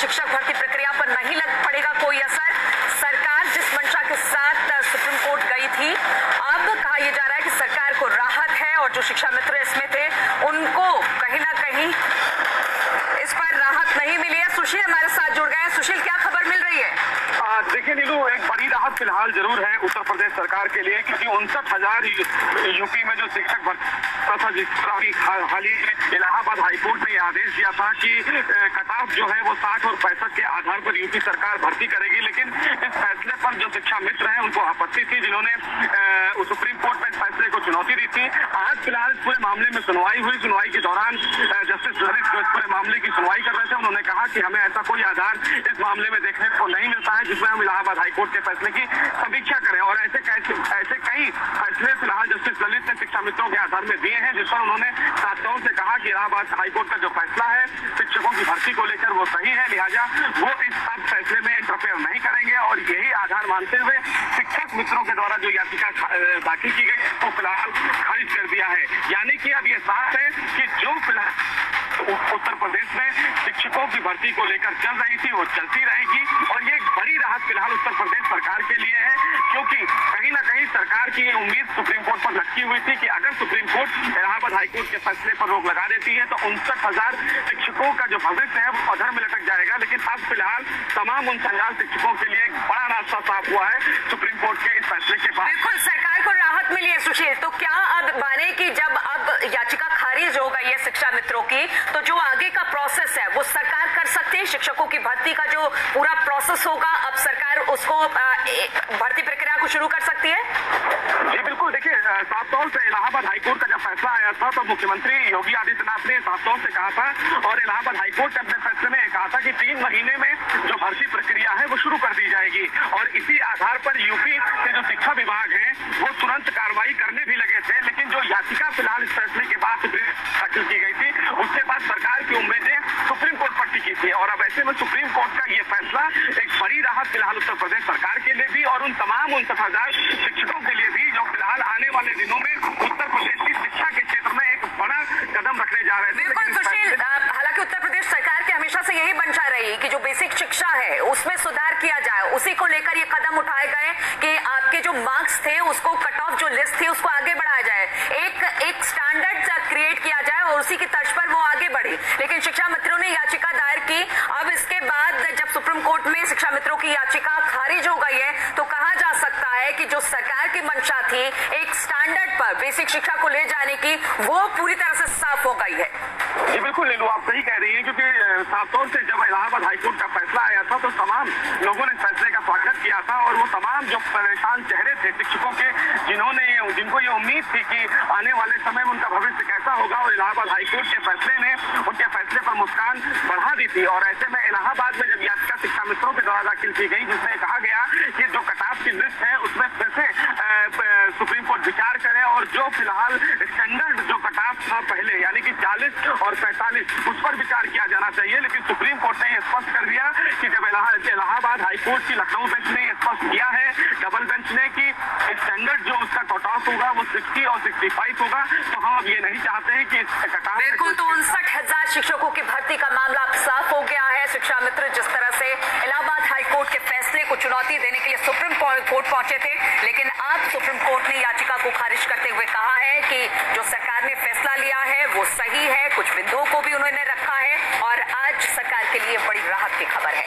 शिक्षक भर्ती प्रक्रिया पर नहीं लग पड़ेगा कोई असर। सरकार जिस मंशा के साथ सुप्रीम कोर्ट गई थी, अब कहा यह जा रहा है कि सरकार को राहत है और जो शिक्षा मित्र इसमें थे उनको कहीं ना कहीं इस पर राहत नहीं मिली है। सुशील हमारे साथ जुड़ गए हैं। सुशील, क्या खबर मिल रही है? देखिए नीलू, एक बड़ी राहत फिलहाल जरूर है उत्तर प्रदेश सरकार के लिए, क्योंकि 59,000 यूपी में जो शिक्षक भर्ती था, जिस तरह हाल ही में इलाहाबाद हाईकोर्ट ने यह आदेश दिया था कि कट ऑफ जो है वो 60 और 65 के आधार पर यूपी सरकार भर्ती करेगी, लेकिन इस फैसले पर जो शिक्षा मित्र हैं उनको आपत्ति थी, जिन्होंने सुप्रीम कोर्ट में इस फैसले को चुनौती दी थी। आज फिलहाल इस पूरे मामले में सुनवाई हुई। सुनवाई के दौरान जस्टिस ललित जो इस पूरे मामले की सुनवाई कर रहे थे, उन्होंने कहा कि हमें ऐसा कोई आधार इस मामले में देखने को नहीं मिलता है जिसमें हम इलाहाबाद हाईकोर्ट के फैसले की समीक्षा करें। और ऐसे कई फैसले फिलहाल जस्टिस ललित ने शिक्षा मित्रों के आधार में दिए हैं, जिस पर उन्होंने साफ तौर से कहा कि इलाहाबाद हाईकोर्ट का जो फैसला है शिक्षकों की भर्ती को लेकर वो सही है, लिहाजा वो इस अब फैसले में इंटरफेयर नहीं करेंगे। और यही आधार मानते हुए शिक्षक मित्रों के द्वारा जो याचिका दाखिल की गई वो फिलहाल खारिज कर दिया है। यानी कि अब ये साफ है कि जो फिलहाल उत्तर प्रदेश में शिक्षकों की भर्ती को लेकर चल रही थी वो चलती रहेगी। और ये एक बड़ी राहत फिलहाल उत्तर प्रदेश सरकार के लिए है, क्योंकि कहीं ना कहीं सरकार की उम्मीद सुप्रीम कोर्ट पर लटकी हुई थी कि अगर सुप्रीम कोर्ट इलाहाबाद हाईकोर्ट के फैसले पर रोक लगा देती है तो 59,000 शिक्षकों का जो भविष्य है वो अधर में लटक जाएगा। लेकिन अब फिलहाल तमाम 59,000 शिक्षकों के लिए एक बड़ा रास्ता साफ हुआ है सुप्रीम कोर्ट के इस फैसले के बाद। बिल्कुल, सरकार को राहत मिली है। सुशील, तो क्या अब माने कि जब अब याचिका खारिज हो गई है शिक्षा मित्रों की, तो जो आगे का प्रोसेस है वो सरकार कर सकती है? शिक्षकों की भर्ती का जो पूरा प्रोसेस होगा, अब सरकार उसको भर्ती प्रक्रिया को शुरू कर सकती है? जी बिल्कुल, देखिए साफ तौर से इलाहाबाद हाईकोर्ट का जब फैसला आया था तो मुख्यमंत्री योगी आदित्यनाथ ने साफ तौर से कहा था, और इलाहाबाद हाईकोर्ट ने अपने फैसले में कहा था कि 3 महीने में जो भर्ती प्रक्रिया है वो शुरू कर दी जाएगी। और इसी आधार पर यूपी के जो शिक्षा विभाग है वो तुरंत कार्रवाई करने भी लगे थे। लेकिन जो याचिका फिलहाल इस फैसले के बाद दाखिल की गई थी, उसके बाद सरकार की उम्मीदें सुप्रीम कोर्ट पर टिकी थी। और अब ऐसे में सुप्रीम कोर्ट का ये फैसला एक बड़ी राहत फिलहाल उत्तर प्रदेश सरकार के लिए भी और उन तमाम 59,000 शिक्षकों के लिए भी जो फिलहाल आने वाले दिनों में उत्तर प्रदेश की शिक्षा के क्षेत्र में एक बड़ा कदम रखने जा रहे थे। बिल्कुल सुशील, हालांकि उत्तर प्रदेश सरकार की हमेशा से यही मंशा रही कि जो बेसिक शिक्षा है उसमें सुधार किया जाए, उसी को लेकर ये कदम उठाए गए कि आपके जो मार्क्स थे उसको कट ऑफ जो लिस्ट थी उसको आगे बढ़ाया जाए, एक स्टैंडर्ड क्रिएट किया जाए और उसी की तर्ज पर वो आगे बढ़ी। लेकिन शिक्षा मित्रों ने याचिका दायर की। अब इसके बाद जब सुप्रीम कोर्ट में शिक्षा मित्रों की याचिका खारिज हो गई है तो कहा जा सकता है कि जो सरकार की मंशा थी एक स्टैंडर्ड पर बेसिक शिक्षा को ले जाने की, वो पूरी तरह से साफ हो गई है। जी बिल्कुल नीलू, आप सही कह रही हैं, क्योंकि साफ तौर से जब इलाहाबाद हाईकोर्ट का फैसला आया था तो तमाम लोगों ने फैसले का स्वागत किया था। और वो तमाम जो परेशान चेहरे थे शिक्षकों के, जिनको ये उम्मीद थी कि आने वाले समय में उनका भविष्य कैसा होगा, और इलाहाबाद हाईकोर्ट के फैसले ने उनके फैसले पर मुस्कान बढ़ा दी थी। और ऐसे में इलाहाबाद में जब याचिका शिक्षा मित्रों के द्वारा दाखिल की गई, जिसमें कहा गया कि जो कट ऑफ की लिस्ट है उसमें फिर से सुप्रीम कोर्ट विचार करे और जो फिलहाल स्टैंडर्ड जो कट ऑफ था पहले यानी कि 40 और 45 उस पर विचार किया जाना चाहिए। लेकिन सुप्रीम कोर्ट ने यह स्पष्ट कर दिया कि जब इलाहाबाद हाईकोर्ट की लखनऊ बेंच ने यह स्पष्ट किया है, डबल बेंच ने, कि स्टैंडर्ड जो उसका कट ऑफ होगा वो 60 और 65 होगा, तो हम अब ये नहीं चाहते हैं कि कट ऑफ। बिल्कुल, तो 59,000 शिक्षकों की भर्ती का मामला अब साफ हो गया है। शिक्षा मित्र जिस तरह से इलाहाबाद हाईकोर्ट के फैसले को चुनौती देने के लिए सुप्रीम कोर्ट पहुंचे थे, लेकिन अब सुप्रीम कोर्ट ने याचिका को खारिज करते हुए कहा है कि जो सरकार ने फैसला लिया है वो सही है। कुछ बिंदुओं को भी उन्होंने रखा है और आज सरकार के लिए बड़ी राहत की खबर है।